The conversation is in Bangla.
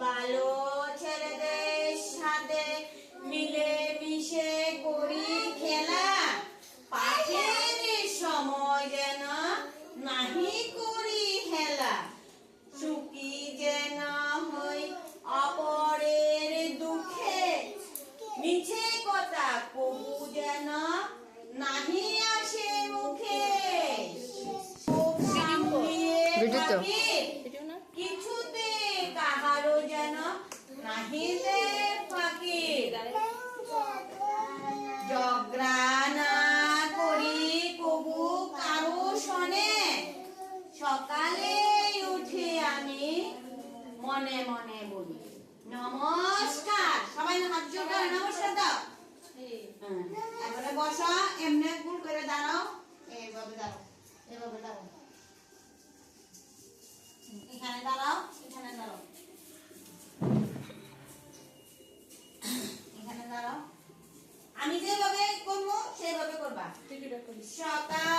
ভালো ছেলেদের সাথে মিলে মিশে করি খেলা, পাঠের সময় যেন নাহি করি হেলা, সুখী যেন হই অপরের দুঃখে, মিছে কথা কবু যেন নাহি আসে মুখে, কিছুতে কাহারো যেন নাহিলে ফাঁকি, ঝগড়া না করি কবু কারো শোনে, সকালে উঠে আমি মনে মনে বলি নমস্কার। সবাই হাত জোড় করে নমস্কার দাও। এবারে বসো, এমনি গুল করে দাঁড়াও, এইভাবে দাঁড়াও, এইভাবে দাঁড়াও, এখানে দাঁড়াও, এখানে দাঁড়াও, এখানে দাঁড়াও। আমি যেভাবে করবো সেভাবে করবা। সকাল